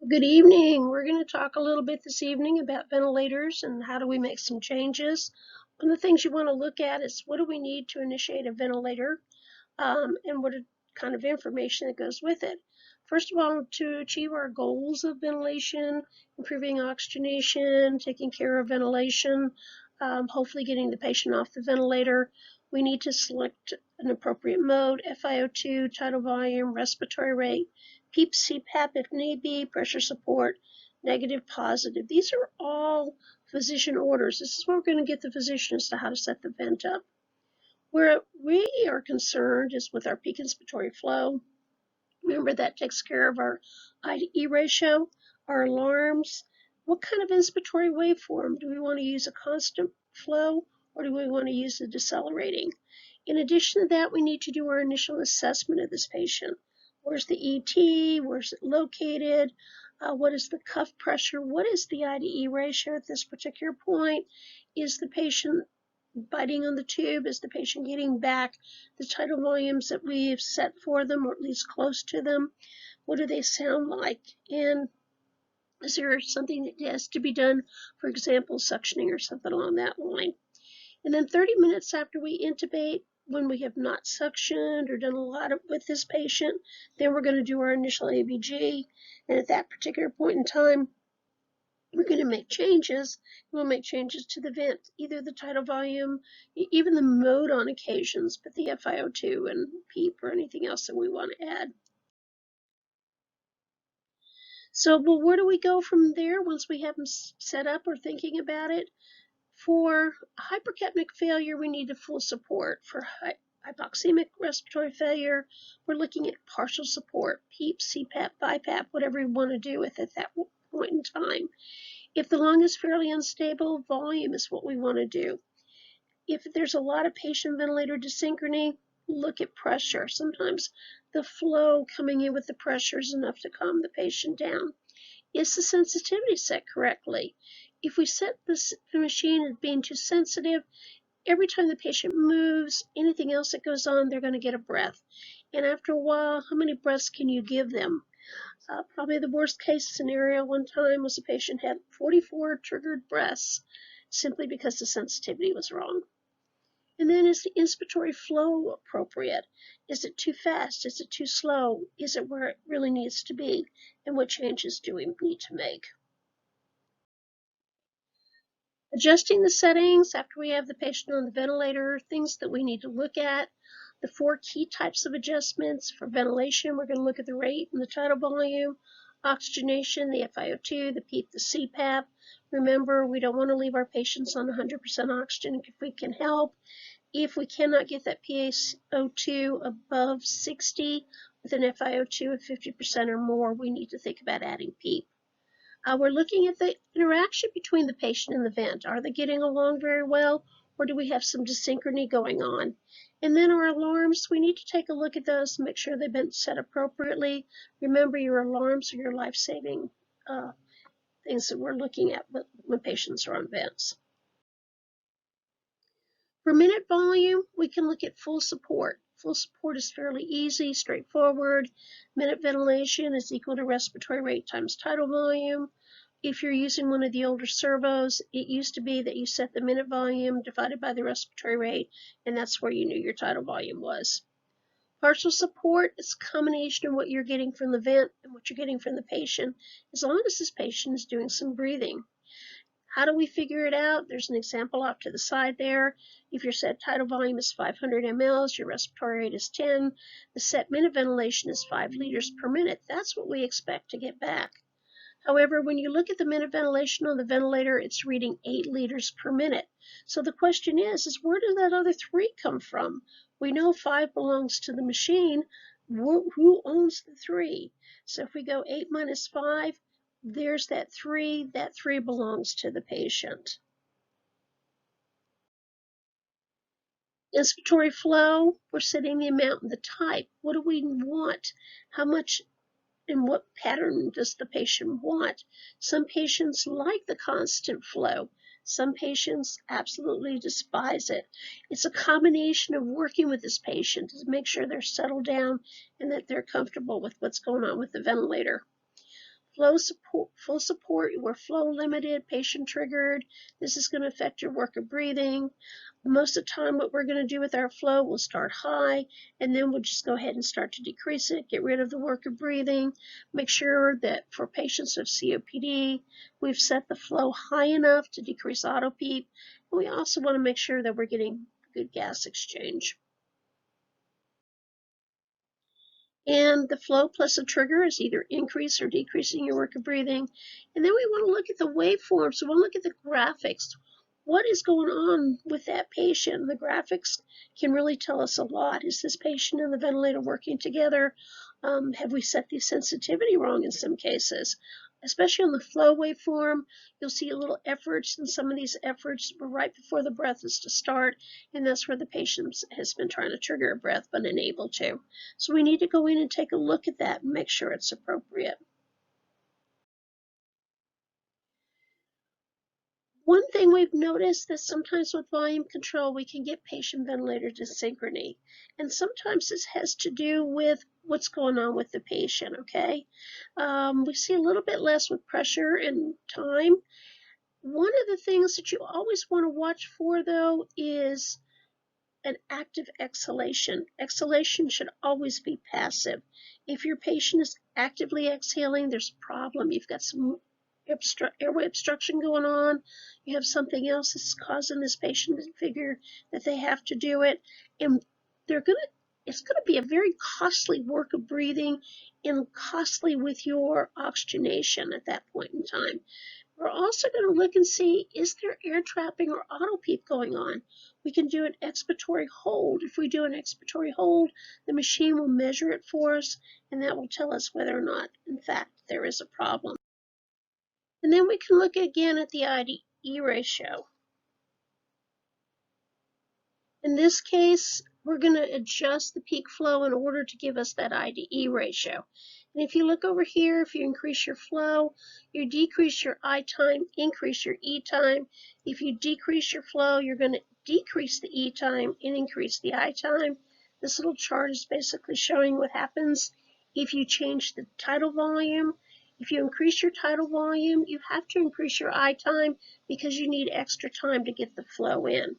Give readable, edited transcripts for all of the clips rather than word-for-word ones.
Good evening. We're going to talk a little bit this evening about ventilators and how do we make some changes. One of the things you want to look at is what do we need to initiate a ventilator, and what kind of information that goes with it. First of all, to achieve our goals of ventilation, improving oxygenation, taking care of ventilation, hopefully getting the patient off the ventilator, we need to select an appropriate mode, FiO2, tidal volume, respiratory rate, PEEP, CPAP if need be, pressure support, negative, positive. These are all physician orders. This is where we're going to get the physician as to how to set the vent up. Where we are concerned is with our peak inspiratory flow. Remember, that takes care of our I to E ratio, our alarms. What kind of inspiratory waveform? Do we want to use a constant flow or do we want to use a decelerating? In addition to that, we need to do our initial assessment of this patient. Where's the ET? Where's it located? What is the cuff pressure? What is the I to E ratio at this particular point? Is the patient biting on the tube? Is the patient getting back the tidal volumes that we've set for them, or at least close to them? What do they sound like? And is there something that has to be done, for example, suctioning or something along that line? And then 30 minutes after we intubate, when we have not suctioned or done a lot with this patient, then we're going to do our initial ABG. And at that particular point in time, we're going to make changes. We'll make changes to the vent, either the tidal volume, even the mode on occasions, but the FiO2 and PEEP or anything else that we want to add. So, well, where do we go from there once we have them set up or thinking about it? For hypercapnic failure, we need a full support. For hypoxemic respiratory failure, we're looking at partial support, PEEP, CPAP, BiPAP, whatever you want to do with it at that point in time. If the lung is fairly unstable, volume is what we want to do. If there's a lot of patient ventilator dysynchrony, look at pressure. Sometimes the flow coming in with the pressure is enough to calm the patient down. Is the sensitivity set correctly? If we set the machine as being too sensitive, every time the patient moves, anything else that goes on, they're going to get a breath. And after a while, how many breaths can you give them? Probably the worst case scenario one time was a patient had 44 triggered breaths simply because the sensitivity was wrong. And then is the inspiratory flow appropriate? Is it too fast? Is it too slow? Is it where it really needs to be? And what changes do we need to make? Adjusting the settings after we have the patient on the ventilator, things that we need to look at. The 4 key types of adjustments. For ventilation, we're going to look at the rate and the tidal volume, oxygenation, the FiO2, the PEEP, the CPAP. Remember, we don't want to leave our patients on 100% oxygen if we can help. If we cannot get that PaO2 above 60 with an FiO2 of 50% or more, we need to think about adding PEEP. We're looking at the interaction between the patient and the vent. Are they getting along very well, or do we have some dysynchrony going on? And then our alarms, we need to take a look at those and make sure they've been set appropriately. Remember, your alarms are your life-saving things that we're looking at when patients are on vents. For minute volume, we can look at full support. Full support is fairly easy, straightforward. Minute ventilation is equal to respiratory rate times tidal volume. If you're using one of the older servos, it used to be that you set the minute volume divided by the respiratory rate, and that's where you knew your tidal volume was. Partial support is a combination of what you're getting from the vent and what you're getting from the patient, as long as this patient is doing some breathing. How do we figure it out? There's an example off to the side there. If your set tidal volume is 500 mLs, your respiratory rate is 10, the set minute ventilation is 5 liters per minute. That's what we expect to get back. However, when you look at the minute ventilation on the ventilator, it's reading 8 liters per minute. So the question is where does that other 3 come from? We know 5 belongs to the machine. Who owns the 3? So if we go 8 minus 5, there's that 3. That 3 belongs to the patient. Inspiratory flow, we're setting the amount and the type. What do we want? How much and what pattern does the patient want? Some patients like the constant flow. Some patients absolutely despise it. It's a combination of working with this patient to make sure they're settled down and that they're comfortable with what's going on with the ventilator. full support, we're flow limited, patient triggered. This is going to affect your work of breathing. Most of the time, what we're going to do with our flow, we'll start high, and then we'll just go ahead and start to decrease it, get rid of the work of breathing. Make sure that for patients with COPD, we've set the flow high enough to decrease auto PEEP. And we also want to make sure that we're getting good gas exchange. And the flow plus a trigger is either increase or decreasing your work of breathing. And then we want to look at the waveforms. So we want to look at the graphics. What is going on with that patient? The graphics can really tell us a lot. Is this patient and the ventilator working together? Have we set the sensitivity wrong in some cases? Especially on the flow waveform, you'll see little efforts, and some of these efforts were right before the breath is to start, and that's where the patient has been trying to trigger a breath but unable to. So we need to go in and take a look at that and make sure it's appropriate. One thing we've noticed that sometimes with volume control, we can get patient ventilator dysynchrony. And sometimes this has to do with what's going on with the patient, okay? We see a little bit less with pressure and time. One of the things that you always want to watch for, though, is an active exhalation. Exhalation should always be passive. If your patient is actively exhaling, there's a problem. You've got some airway obstruction going on. You have something else that's causing this patient to figure that they have to do it. And it's going to be a very costly work of breathing and costly with your oxygenation at that point in time. We're also going to look and see, is there air trapping or auto PEEP going on? We can do an expiratory hold. If we do an expiratory hold, the machine will measure it for us, and that will tell us whether or not, in fact, there is a problem. And then we can look again at the IDE ratio. In this case, we're going to adjust the peak flow in order to give us that IDE ratio. And if you look over here, if you increase your flow, you decrease your I time, increase your E time. If you decrease your flow, you're going to decrease the E time and increase the I time. This little chart is basically showing what happens if you change the tidal volume. If you increase your tidal volume, you have to increase your I time because you need extra time to get the flow in.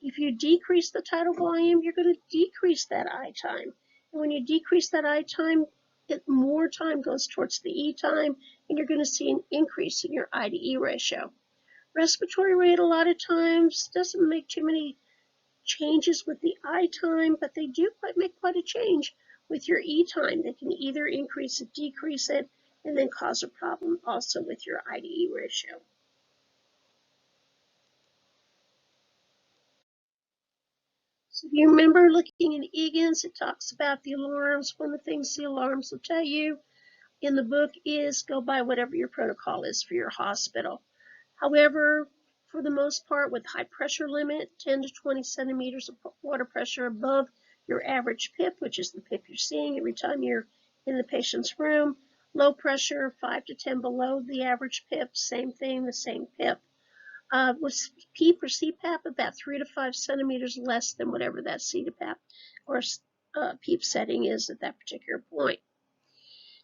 If you decrease the tidal volume, you're going to decrease that I time. And when you decrease that I time, more time goes towards the E time, and you're going to see an increase in your IDE ratio. Respiratory rate a lot of times doesn't make too many changes with the I time, but they do make quite a change with your E time. They can either increase it, decrease it, and then cause a problem also with your IDE ratio. So if you remember looking in EGANS, it talks about the alarms. One of the things the alarms will tell you in the book is go by whatever your protocol is for your hospital. However, for the most part, with high pressure limit, 10 to 20 centimeters of water pressure above your average PIP, which is the PIP you're seeing every time you're in the patient's room. Low pressure, 5 to 10 below the average PIP, same thing, the same PIP. With PEEP or CPAP, about 3 to 5 centimeters less than whatever that CPAP or PEEP setting is at that particular point.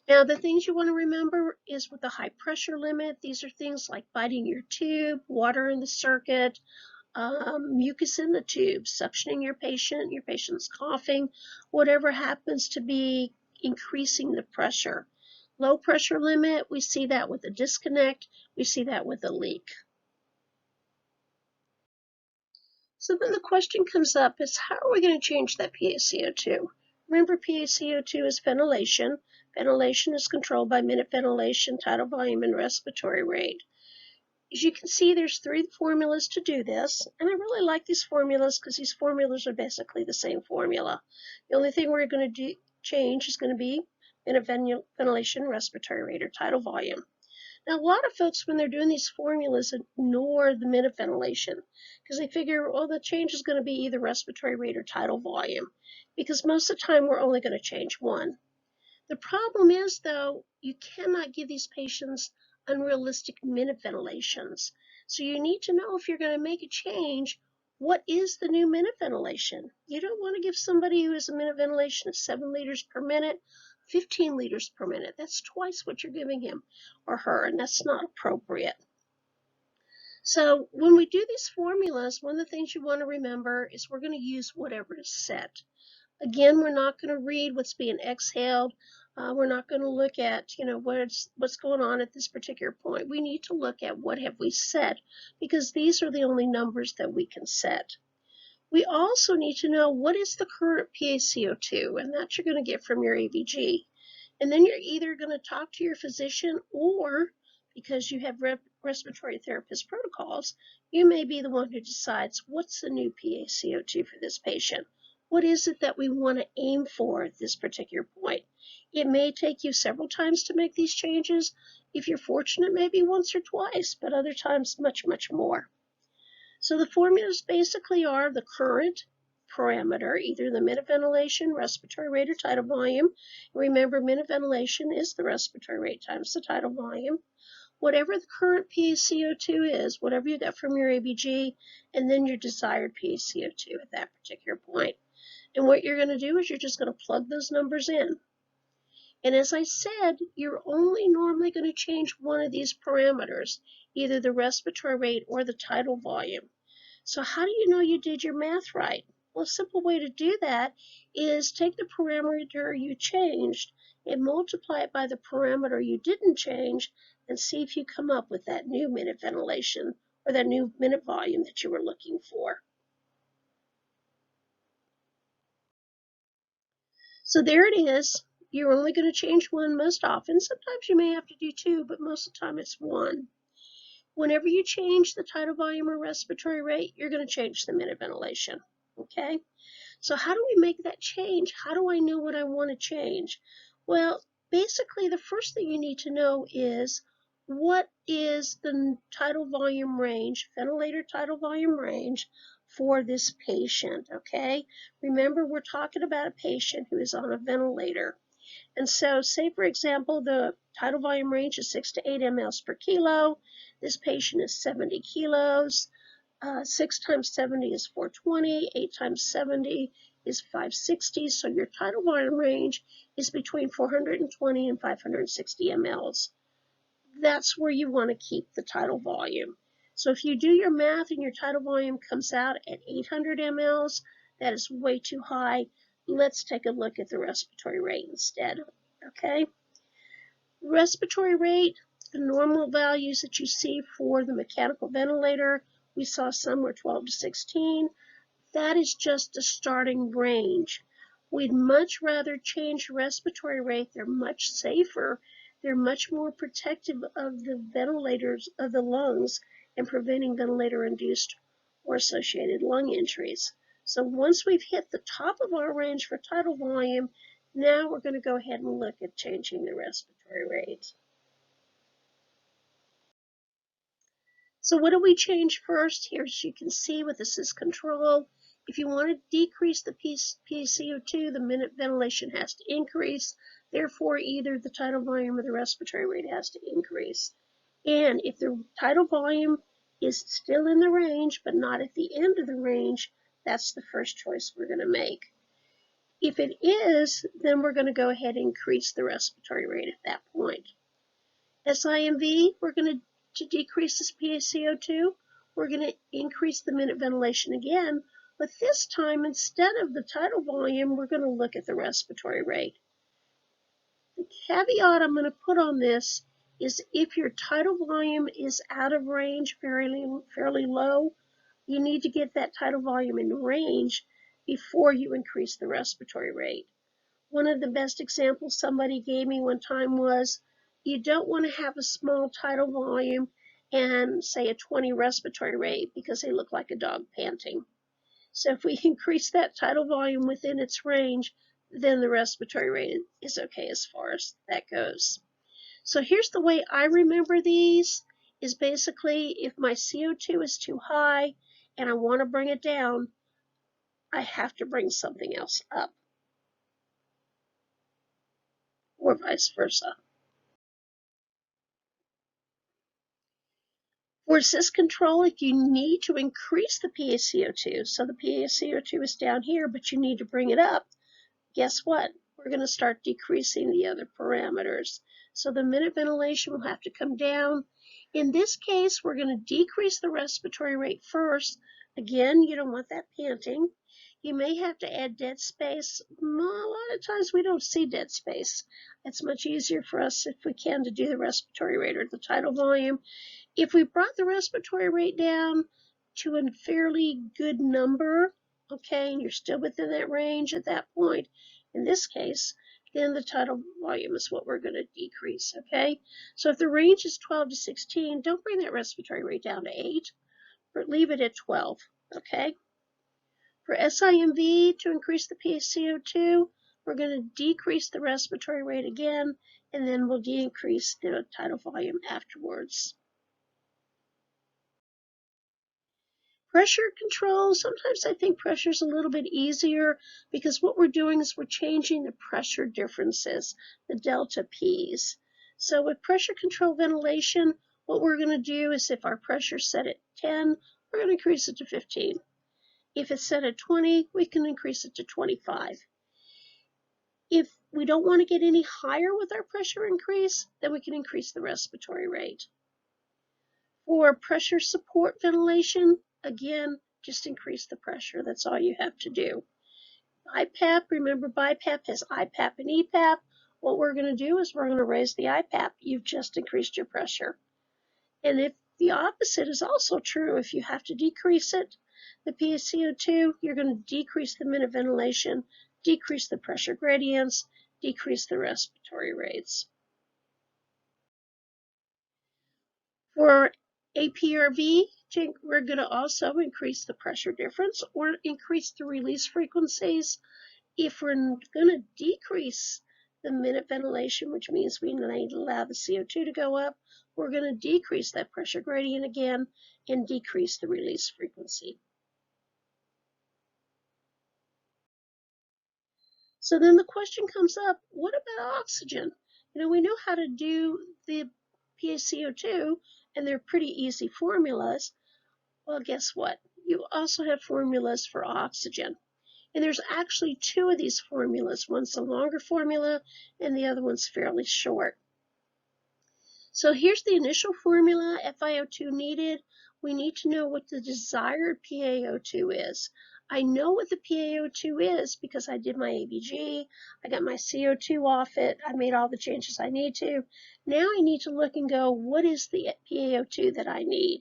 Now, the things you want to remember is with the high pressure limit, these are things like biting your tube, water in the circuit, mucus in the tube, suctioning your patient's coughing, whatever happens to be increasing the pressure. Low pressure limit, we see that with a disconnect, we see that with a leak. So then the question comes up is, how are we going to change that PaCO2? Remember, PaCO2 is ventilation. Ventilation is controlled by minute ventilation, tidal volume, and respiratory rate. As you can see, there's 3 formulas to do this, and I really like these formulas because these formulas are basically the same formula. The only thing we're going to change is going to be minute ventilation, respiratory rate, or tidal volume. Now, a lot of folks, when they're doing these formulas, ignore the minute ventilation because they figure, well, the change is going to be either respiratory rate or tidal volume because most of the time we're only going to change one. The problem is, though, you cannot give these patients unrealistic minute ventilations. So you need to know if you're going to make a change, what is the new minute ventilation? You don't want to give somebody who has a minute ventilation of 7 liters per minute 15 liters per minute. That's twice what you're giving him or her, and that's not appropriate. So when we do these formulas, one of the things you want to remember is we're going to use whatever is set. Again, we're not going to read what's being exhaled. We're not going to look at, what's going on at this particular point. We need to look at what have we set, because these are the only numbers that we can set. We also need to know what is the current PaCO2, and that you're going to get from your ABG. And then you're either going to talk to your physician, or because you have respiratory therapist protocols, you may be the one who decides what's the new PaCO2 for this patient. What is it that we want to aim for at this particular point? It may take you several times to make these changes. If you're fortunate, maybe once or twice, but other times much, much more. So the formulas basically are the current parameter, either the minute ventilation, respiratory rate, or tidal volume. Remember, minute ventilation is the respiratory rate times the tidal volume. Whatever the current PaCO2 is, whatever you got from your ABG, and then your desired PaCO2 at that particular point. And what you're going to do is you're just going to plug those numbers in. And as I said, you're only normally going to change one of these parameters, either the respiratory rate or the tidal volume. So how do you know you did your math right? Well, a simple way to do that is take the parameter you changed and multiply it by the parameter you didn't change and see if you come up with that new minute ventilation or that new minute volume that you were looking for. So there it is. You're only going to change one most often. Sometimes you may have to do two, but most of the time it's one. Whenever you change the tidal volume or respiratory rate, you're going to change the minute ventilation. Okay? So how do we make that change? How do I know what I want to change? Well, basically, the first thing you need to know is what is the tidal volume range, ventilator tidal volume range for this patient, okay? Remember, we're talking about a patient who is on a ventilator. And so, say, for example, the tidal volume range is 6 to 8 mLs per kilo. This patient is 70 kilos. 6 times 70 is 420. 8 times 70 is 560. So your tidal volume range is between 420 and 560 mLs. That's where you want to keep the tidal volume. So if you do your math and your tidal volume comes out at 800 mLs, that is way too high. Let's take a look at the respiratory rate instead. Okay? Respiratory rate, the normal values that you see for the mechanical ventilator, we saw some were 12 to 16. That is just a starting range. We'd much rather change respiratory rate. They're much safer. They're much more protective of the ventilators of the lungs and preventing ventilator-induced or associated lung injuries. So once we've hit the top of our range for tidal volume, now we're going to go ahead and look at changing the respiratory rate. So what do we change first? Here, as you can see with assist control, if you want to decrease the PaCO2, the minute ventilation has to increase. Therefore, either the tidal volume or the respiratory rate has to increase. And if the tidal volume is still in the range, but not at the end of the range, that's the first choice we're going to make. If it is, then we're going to go ahead and increase the respiratory rate at that point. SIMV, we're going to decrease this PaCO2. We're going to increase the minute ventilation again, but this time, instead of the tidal volume, we're going to look at the respiratory rate. The caveat I'm going to put on this is if your tidal volume is out of range, fairly low, you need to get that tidal volume in range before you increase the respiratory rate. One of the best examples somebody gave me one time was, you don't want to have a small tidal volume and say a 20 respiratory rate because they look like a dog panting. So if we increase that tidal volume within its range, then the respiratory rate is okay as far as that goes. So here's the way I remember these, is basically if my CO2 is too high and I want to bring it down, I have to bring something else up, or vice versa. For assist control, if you need to increase the PaCO2, so the PaCO2 is down here, but you need to bring it up, guess what? we're going to start decreasing the other parameters. So the minute ventilation will have to come down. In this case, we're going to decrease the respiratory rate first. Again, you don't want that panting. You may have to add dead space. A lot of times we don't see dead space. It's much easier for us, if we can, to do the respiratory rate or the tidal volume. If we brought the respiratory rate down to a fairly good number, okay, and you're still within that range at that point, in this case, then the tidal volume is what we're going to decrease, okay? So if the range is 12 to 16, don't bring that respiratory rate down to 8, but leave it at 12, okay? For SIMV, to increase the PaCO2, we're going to decrease the respiratory rate again, and then we'll decrease the tidal volume afterwards. Pressure control, sometimes I think pressure is a little bit easier because what we're doing is we're changing the pressure differences, the delta P's. So with pressure control ventilation, what we're going to do is if our pressure is set at 10, we're going to increase it to 15. If it's set at 20, we can increase it to 25. If we don't want to get any higher with our pressure increase, then we can increase the respiratory rate. For pressure support ventilation, again, just increase the pressure. That's all you have to do. IPAP, remember BiPAP has IPAP and EPAP. What we're going to do is we're going to raise the IPAP. You've just increased your pressure. And if the opposite is also true, if you have to decrease it, the PaCO2, you're going to decrease the minute ventilation, decrease the pressure gradients, decrease the respiratory rates. For APRV, we're going to also increase the pressure difference or increase the release frequencies. If we're going to decrease the minute ventilation, which means we need to allow the CO2 to go up, we're going to decrease that pressure gradient again and decrease the release frequency. So then the question comes up, what about oxygen? We know how to do the PaCO2, and they're pretty easy formulas. Well, guess what? You also have formulas for oxygen. And there's actually two of these formulas. One's a longer formula, and the other one's fairly short. So here's the initial formula, FiO2 needed. We need to know what the desired PaO2 is. I know what the PaO2 is because I did my ABG, I got my CO2 off it, I made all the changes I need to. Now I need to look and go, what is the PaO2 that I need?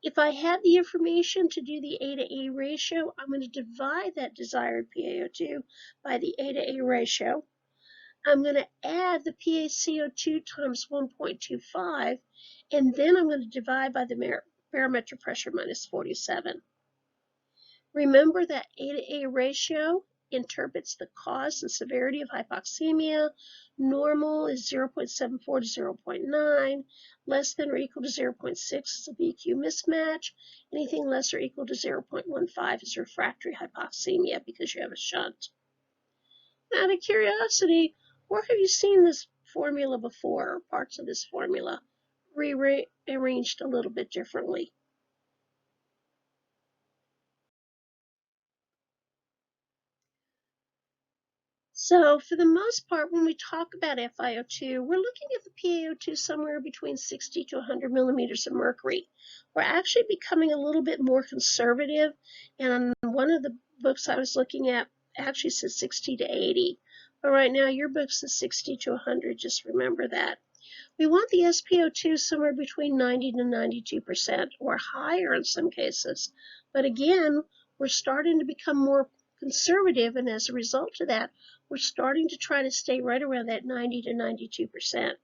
If I have the information to do the A to A ratio, I'm going to divide that desired PaO2 by the A to A ratio. I'm going to add the PaCO2 times 1.25, and then I'm going to divide by the barometric pressure minus 47. Remember that A to A ratio interprets the cause and severity of hypoxemia. Normal is 0.74 to 0.9. Less than or equal to 0.6 is a VQ mismatch. Anything less or equal to 0.15 is refractory hypoxemia because you have a shunt. Out of curiosity, where have you seen this formula before, or parts of this formula rearranged a little bit differently? So for the most part, when we talk about FiO2, we're looking at the PaO2 somewhere between 60 to 100 millimeters of mercury. We're actually becoming a little bit more conservative, and one of the books I was looking at actually says 60 to 80. But right now, your book says 60 to 100, just remember that. We want the SpO2 somewhere between 90 to 92% or higher in some cases. But again, we're starting to become more conservative, and as a result of that, we're starting to try to stay right around that 90 to 92%.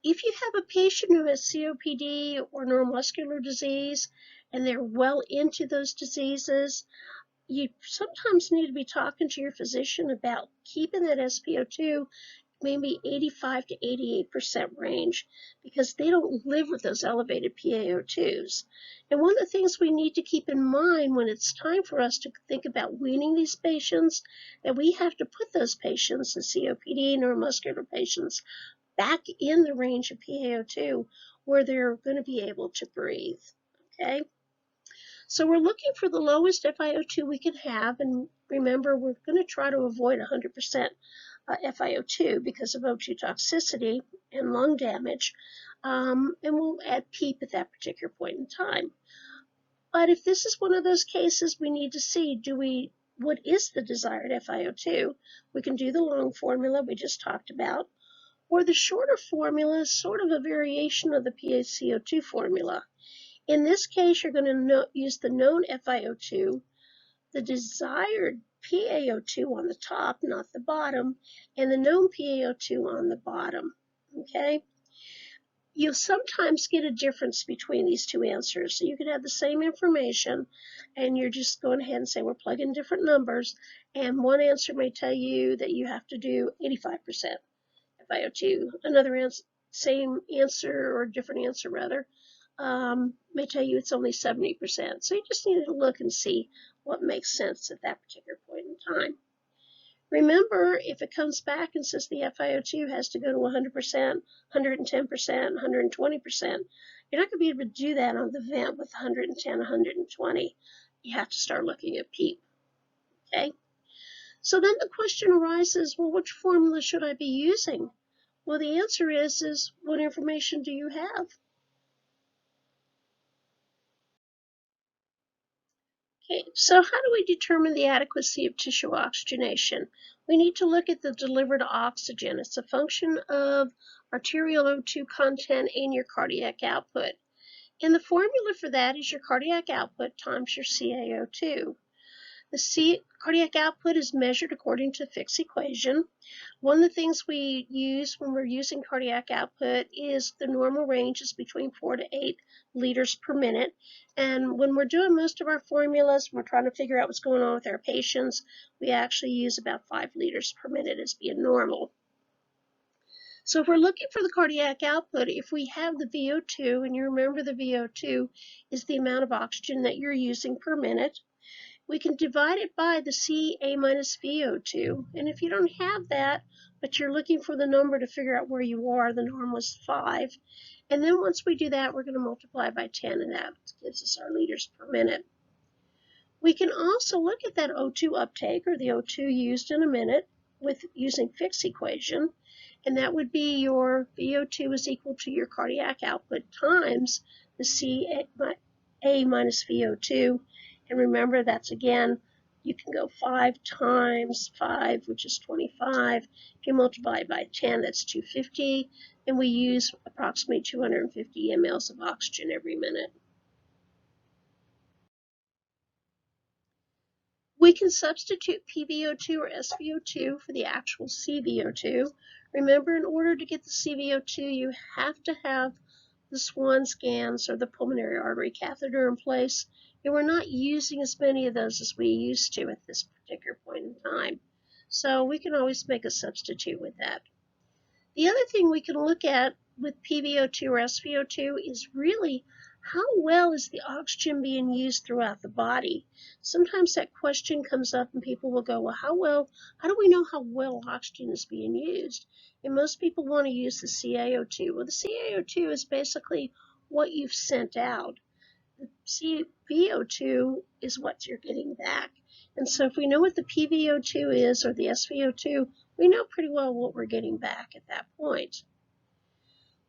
If you have a patient who has COPD or neuromuscular disease, and they're well into those diseases, you sometimes need to be talking to your physician about keeping that SpO2 maybe 85 to 88% range because they don't live with those elevated PaO2s. And one of the things we need to keep in mind when it's time for us to think about weaning these patients, that we have to put those patients, the COPD, neuromuscular patients, back in the range of PaO2 where they're going to be able to breathe, okay? So we're looking for the lowest FiO2 we can have, and remember, we're going to try to avoid 100% FiO2 because of O2 toxicity and lung damage, and we'll add PEEP at that particular point in time. But if this is one of those cases, we need to see, what is the desired FiO2? We can do the long formula we just talked about, or the shorter formula is sort of a variation of the PaCO2 formula. In this case, you're going to use the known FiO2, the desired PaO2 on the top, not the bottom, and the known PaO2 on the bottom, okay? You'll sometimes get a difference between these two answers. So you can have the same information, and you're just going ahead and say we're plugging different numbers, and one answer may tell you that you have to do 85% FiO2. Another same answer, or different answer rather, may tell you it's only 70%. So you just need to look and see what makes sense at that particular point in time. Remember, if it comes back and says the FiO2 has to go to 100%, 110%, 120%, you're not going to be able to do that on the vent with 110, 120. You have to start looking at PEEP, okay? So then the question arises, well, which formula should I be using? Well, the answer is what information do you have? Okay, so how do we determine the adequacy of tissue oxygenation? We need to look at the delivered oxygen. It's a function of arterial O2 content and your cardiac output. And the formula for that is your cardiac output times your CaO2. The cardiac output is measured according to Fick's equation. One of the things we use when we're using cardiac output is the normal range is between 4 to 8 liters per minute. And when we're doing most of our formulas, we're trying to figure out what's going on with our patients, we actually use about 5 liters per minute as being normal. So if we're looking for the cardiac output, if we have the VO2, and you remember the VO2 is the amount of oxygen that you're using per minute, we can divide it by the Ca minus VO2. And if you don't have that, but you're looking for the number to figure out where you are, the norm was 5. And then once we do that, we're going to multiply by 10, and that gives us our liters per minute. We can also look at that O2 uptake, or the O2 used in a minute, with using Fick's equation. And that would be your VO2 is equal to your cardiac output times the Ca minus VO2. And remember, that's again, you can go 5 times 5, which is 25. If you multiply by 10, that's 250. And we use approximately 250 mLs of oxygen every minute. We can substitute PVO2 or SVO2 for the actual CVO2. Remember, in order to get the CVO2, you have to have the Swan scans or the pulmonary artery catheter in place, and we're not using as many of those as we used to at this particular point in time. So we can always make a substitute with that. The other thing we can look at with PVO2 or SVO2 is really how well is the oxygen being used throughout the body. Sometimes that question comes up and people will go, well, how do we know how well oxygen is being used? And most people want to use the CaO2. Well, the CaO2 is basically what you've sent out. The VO2 is what you're getting back. And so if we know what the PVO2 is, or the SVO2, we know pretty well what we're getting back at that point.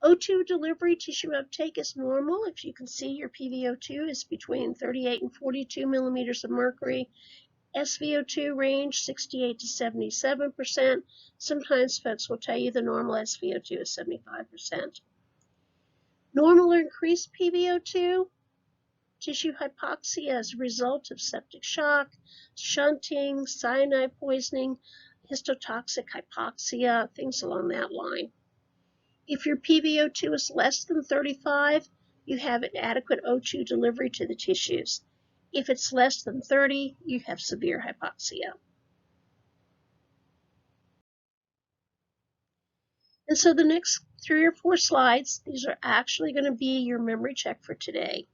O2 delivery tissue uptake is normal. If you can see, your PVO2 is between 38 and 42 millimeters of mercury. SVO2 range 68 to 77%. Sometimes folks will tell you the normal SVO2 is 75%. Normal or increased PVO2, tissue hypoxia as a result of septic shock, shunting, cyanide poisoning, histotoxic hypoxia, things along that line. If your PVO2 is less than 35, you have an adequate O2 delivery to the tissues. If it's less than 30, you have severe hypoxia. And so the next 3 or 4 slides, these are actually going to be your memory check for today.